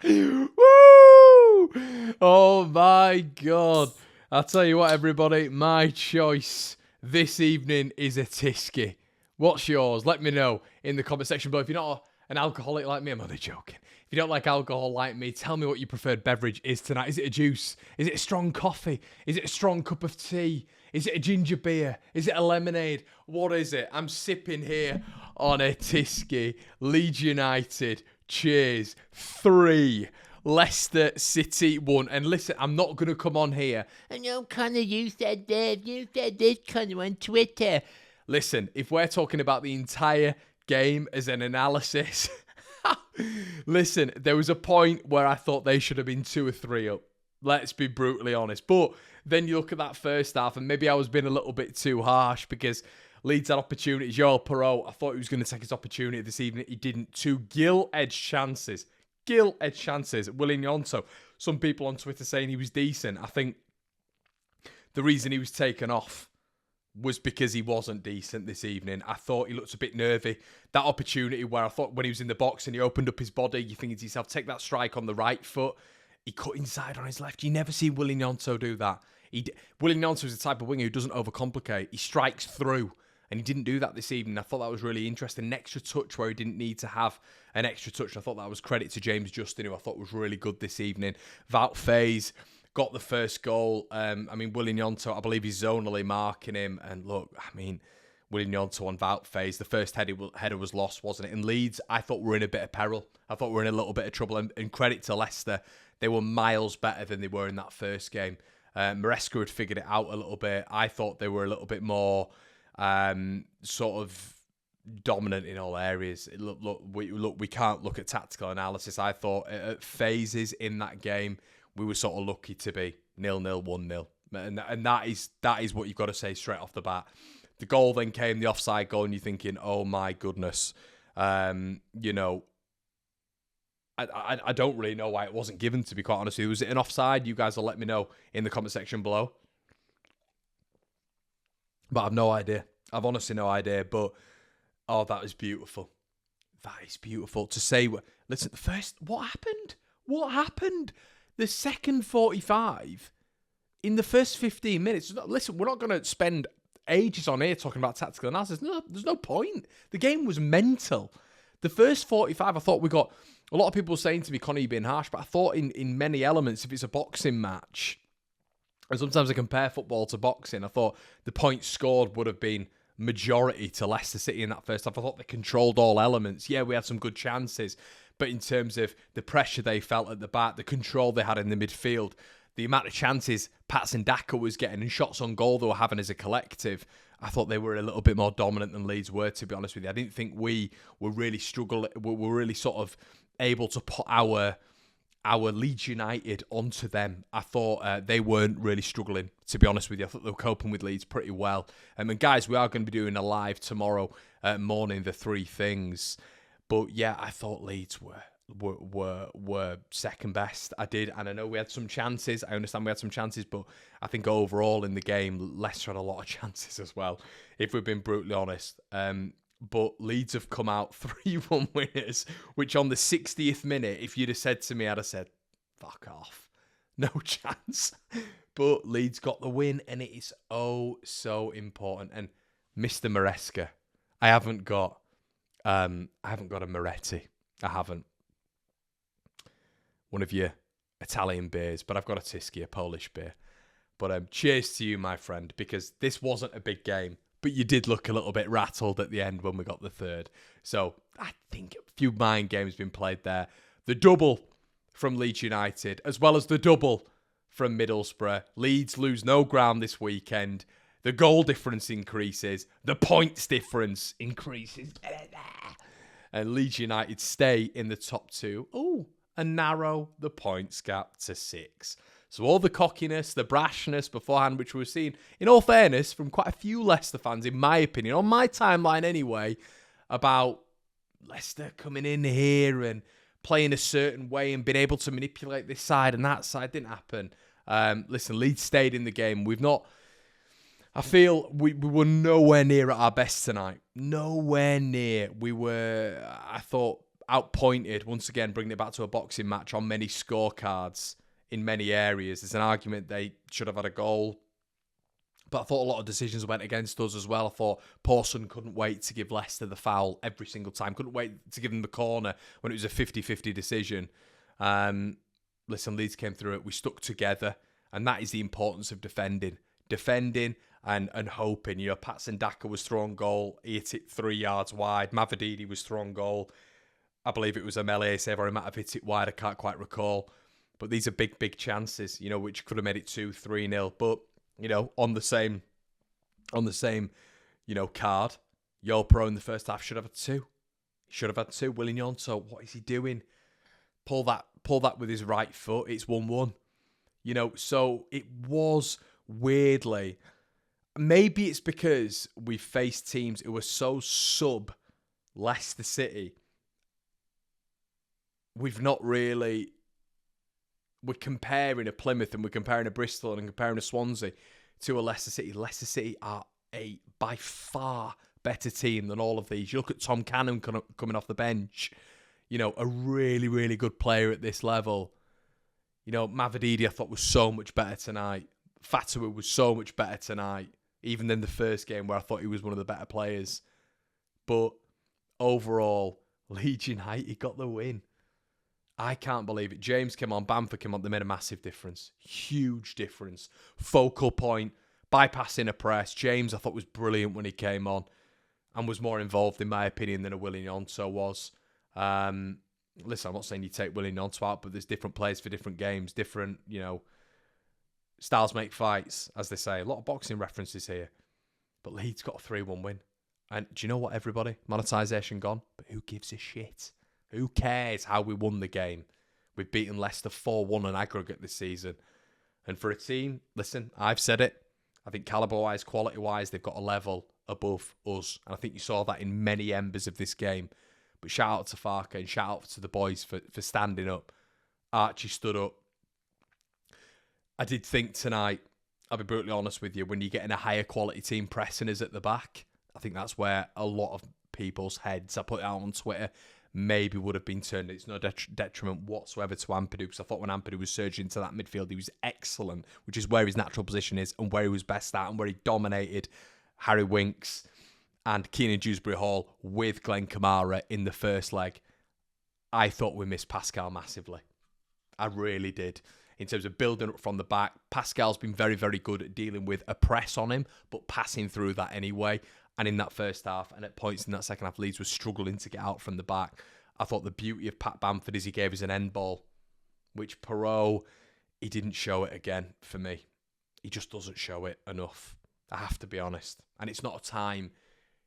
Woo! Oh my God. I'll tell you what, everybody, my choice this evening is a Tisky. What's yours? Let me know in the comment section below. If you're not an alcoholic like me, I'm only joking. If you don't like alcohol like me, tell me what your preferred beverage is tonight. Is it a juice? Is it a strong coffee? Is it a strong cup of tea? Is it a ginger beer? Is it a lemonade? What is it? I'm sipping here on a Tisky. Leeds United. Cheers. 3. Leicester City 1. And listen, I'm not going to come on here. I know, Connor, you said this, Connor, on Twitter. Listen, if we're talking about the entire game as an analysis, listen, there was a point where I thought they should have been 2 or 3 up. Let's be brutally honest. But then you look at that first half, and maybe I was being a little bit too harsh because Leeds had opportunities. Joel Perot, I thought he was going to take his opportunity this evening. He didn't. 2 gilt-edged chances. Gilt-edged chances. Willian Yonto. Some people on Twitter saying he was decent. I think the reason he was taken off was because he wasn't decent this evening. I thought he looked a bit nervy. That opportunity where I thought when he was in the box and he opened up his body, you thinking to yourself, take that strike on the right foot. He cut inside on his left. You never see Willian Yonto do that. Willian Yonto is the type of winger who doesn't overcomplicate. He strikes through. And he didn't do that this evening. I thought that was really interesting. An extra touch where he didn't need to have an extra touch. I thought that was credit to James Justin, who I thought was really good this evening. Wout Faes got the first goal. Willian Yonto, I believe he's zonally marking him. And look, Willian Yonto on Wout Faes, the first header was lost, wasn't it? In Leeds, I thought we were in a bit of peril. I thought we were in a little bit of trouble. And credit to Leicester, they were miles better than they were in that first game. Maresca had figured it out a little bit. I thought they were a little bit more sort of dominant in all areas. We can't look at tactical analysis. I thought at phases in that game, we were sort of lucky to be 0-0, 1-0. And that is what you've got to say straight off the bat. The goal then came, the offside goal, and you're thinking, oh my goodness. I don't really know why it wasn't given, to be quite honest with you. Was it an offside? You guys will let me know in the comment section below. But I've no idea. I've honestly no idea. But, oh, that is beautiful. That is beautiful. To say, listen, what happened? What happened? The second 45, in the first 15 minutes, listen, we're not going to spend ages on here talking about tactical analysis. No, there's no point. The game was mental. The first 45, I thought we got, a lot of people saying to me, Connie, you're being harsh, but I thought in many elements, if it's a boxing match, and sometimes I compare football to boxing, I thought the points scored would have been majority to Leicester City in that first half. I thought they controlled all elements. Yeah, we had some good chances, but in terms of the pressure they felt at the back, the control they had in the midfield, the amount of chances Patson Daka was getting and shots on goal they were having as a collective, I thought they were a little bit more dominant than Leeds were, to be honest with you. I didn't think we were really were really sort of able to put our Leeds United onto them. I thought they weren't really struggling, to be honest with you. I thought they were coping with Leeds pretty well. And guys, we are going to be doing a live tomorrow morning, the 3 things. But yeah, I thought Leeds were second best. I did, and I know we had some chances. I understand we had some chances, but I think overall in the game, Leicester had a lot of chances as well, if we've been brutally honest. But Leeds have come out 3-1 winners, which on the 60th minute, if you'd have said to me, I'd have said, fuck off. No chance. But Leeds got the win, and it is oh so important. And Mr. Maresca, I haven't got a Moretti. I haven't. One of your Italian beers, but I've got a Tisky, a Polish beer. But cheers to you, my friend, because this wasn't a big game. But you did look a little bit rattled at the end when we got the third. So I think a few mind games been played there. The double from Leeds United, as well as the double from Middlesbrough. Leeds lose no ground this weekend. The goal difference increases. The points difference increases. And Leeds United stay in the top 2. Oh, and narrow the points gap to 6. So all the cockiness, the brashness beforehand, which we were seeing, in all fairness, from quite a few Leicester fans, in my opinion, on my timeline anyway, about Leicester coming in here and playing a certain way and being able to manipulate this side and that side, didn't happen. Listen, Leeds stayed in the game. I feel we were nowhere near at our best tonight. Nowhere near. I thought outpointed, once again, bringing it back to a boxing match, on many scorecards in many areas. There's an argument they should have had a goal. But I thought a lot of decisions went against us as well. I thought Pawson couldn't wait to give Leicester the foul every single time. Couldn't wait to give them the corner when it was a 50-50 decision. Listen, Leeds came through it. We stuck together. And that is the importance of defending. Defending and hoping. You know, Patson Daka was thrown goal. He hit it 3 yards wide. Mavididi was thrown goal. I believe it was a melee save, or he might have hit it wide. I can't quite recall. But these are big, big chances, you know, which could have made it 2-3-0. But, you know, on the same, you know, card, Yo Pro in the first half should have had two. He should have had two. Willie Gnonto, what is he doing? Pull that with his right foot. It's 1-1. You know, so it was weirdly, maybe it's because we faced teams who were so sub Leicester City. We've not really, we're comparing a Plymouth and we're comparing a Bristol and comparing a Swansea to a Leicester City. Leicester City are a by far better team than all of these. You look at Tom Cannon coming off the bench, you know, a really, really good player at this level. You know, Mavididi I thought was so much better tonight. Fatawa was so much better tonight, even than the first game where I thought he was one of the better players. But overall, Leeds United got the win. I can't believe it. James came on, Bamford came on. They made a massive difference. Huge difference. Focal point, bypassing a press. James, I thought, was brilliant when he came on and was more involved, in my opinion, than a Willie Gnonto was. Listen, I'm not saying you take Willie Gnonto out, but there's different players for different games. Different, you know, styles make fights, as they say. A lot of boxing references here. But Leeds got a 3-1 win. And do you know what, everybody? Monetisation gone. But who gives a shit? Who cares how we won the game? We've beaten Leicester 4-1 on aggregate this season. And for a team, listen, I've said it. I think calibre-wise, quality-wise, they've got a level above us. And I think you saw that in many embers of this game. But shout out to Farke and shout out to the boys for standing up. Archie stood up. I did think tonight, I'll be brutally honest with you, when you're getting a higher quality team pressing us at the back, I think that's where a lot of people's heads, I put it out on Twitter, maybe would have been turned. It's no detriment whatsoever to Ampadu, because I thought when Ampadu was surging into that midfield, he was excellent, which is where his natural position is and where he was best at and where he dominated Harry Winks and Keenan Dewsbury Hall with Glenn Kamara in the first leg. I thought we missed Pascal massively. I really did. In terms of building up from the back, Pascal's been very, very good at dealing with a press on him, but passing through that anyway. And in that first half, and at points in that second half, Leeds was struggling to get out from the back. I thought the beauty of Pat Bamford is he gave us an end ball, which Perot, he didn't show it again for me. He just doesn't show it enough. I have to be honest. And it's not a time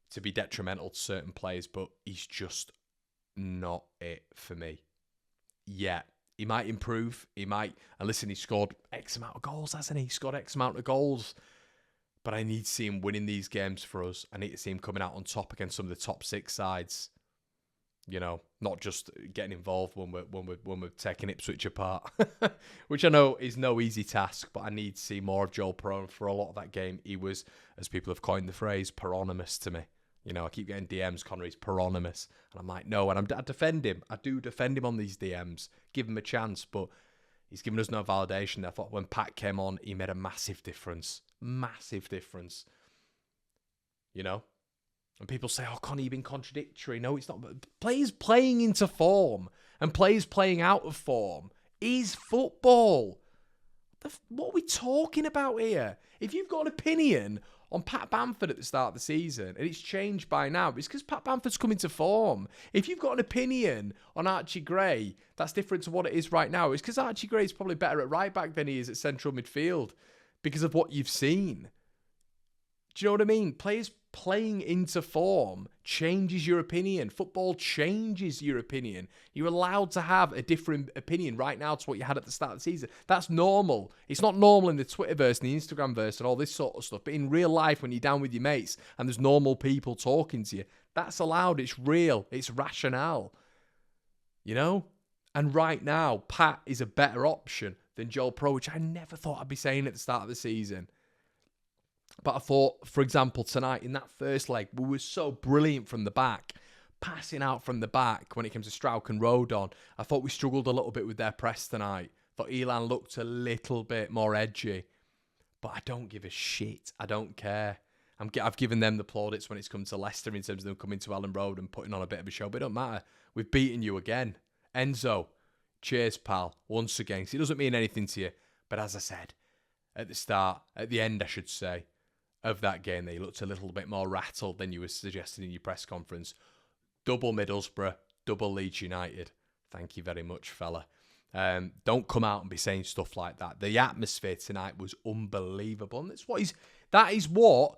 to be detrimental to certain players, but he's just not it for me. Yeah, he might improve. He might. And listen, he scored X amount of goals, hasn't he? He scored X amount of goals. But I need to see him winning these games for us. I need to see him coming out on top against some of the top six sides. You know, not just getting involved when we're taking Ipswich apart, which I know is no easy task. But I need to see more of Joel Perron. For a lot of that game, he was, as people have coined the phrase, Perronymous to me. You know, I keep getting DMs, Connor, he's Perronymous, and I'm like, no, and I defend him. I do defend him on these DMs, give him a chance, but he's given us no validation. I thought when Pat came on, he made a massive difference. Massive difference. You know? And people say, oh, Connie, you've been contradictory. No, it's not. Players playing into form and players playing out of form is football. What are we talking about here? If you've got an opinion on Pat Bamford at the start of the season, and it's changed by now, it's because Pat Bamford's come into form. If you've got an opinion on Archie Gray, that's different to what it is right now. It's because Archie Gray's probably better at right back than he is at central midfield because of what you've seen. Do you know what I mean? Players playing into form changes your opinion. Football changes your opinion. You're allowed to have a different opinion right now to what you had at the start of the season. That's normal. It's not normal in the Twitterverse and the Instagramverse and all this sort of stuff. But in real life, when you're down with your mates and there's normal people talking to you, that's allowed. It's real. It's rationale. You know? And right now, Pat is a better option than Joel Pro, which I never thought I'd be saying at the start of the season. But I thought, for example, tonight in that first leg, we were so brilliant from the back. passing out from the back when it came to Strauch and Rodon. I thought we struggled a little bit with their press tonight. Thought Elan looked a little bit more edgy. But I don't give a shit. I don't care. I've given them the plaudits when it's come to Leicester in terms of them coming to Ellen Road and putting on a bit of a show. But it don't matter. We've beaten you again. Enzo, cheers, pal. Once again. It doesn't mean anything to you. But as I said, at the end, I should say, of that game, they looked a little bit more rattled than you were suggesting in your press conference. Double Middlesbrough, double Leeds United. Thank you very much, fella. Don't come out and be saying stuff like that. The atmosphere tonight was unbelievable. And that is what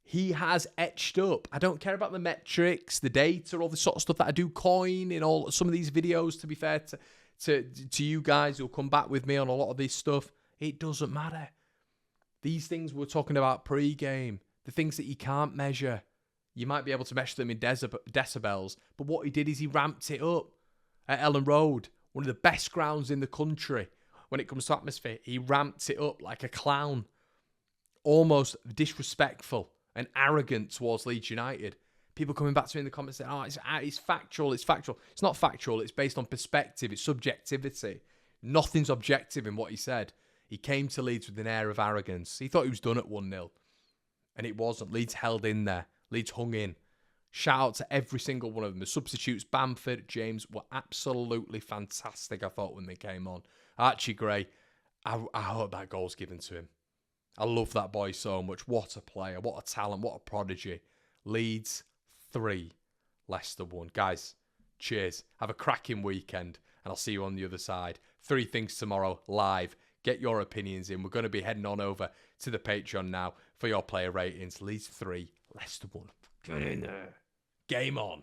he has etched up. I don't care about the metrics, the data, all the sort of stuff that I do coin in all some of these videos, to be fair to you guys who'll come back with me on a lot of this stuff. It doesn't matter. These things we're talking about pre-game, the things that you can't measure. You might be able to measure them in decibels, but what he did is he ramped it up at Ellen Road, one of the best grounds in the country when it comes to atmosphere. He ramped it up like a clown, almost disrespectful and arrogant towards Leeds United. People coming back to me in the comments saying, it's factual, it's factual. It's not factual, it's based on perspective, it's subjectivity. Nothing's objective in what he said. He came to Leeds with an air of arrogance. He thought he was done at 1-0. And it wasn't. Leeds held in there. Leeds hung in. Shout out to every single one of them. The substitutes, Bamford, James, were absolutely fantastic, I thought, when they came on. Archie Gray, I hope that goal's given to him. I love that boy so much. What a player. What a talent. What a prodigy. Leeds 3, Leicester 1. Guys, cheers. Have a cracking weekend. And I'll see you on the other side. 3 things tomorrow, live. Get your opinions in. We're going to be heading on over to the Patreon now for your player ratings. Leeds 3, Leicester 1. Get in there. Game on.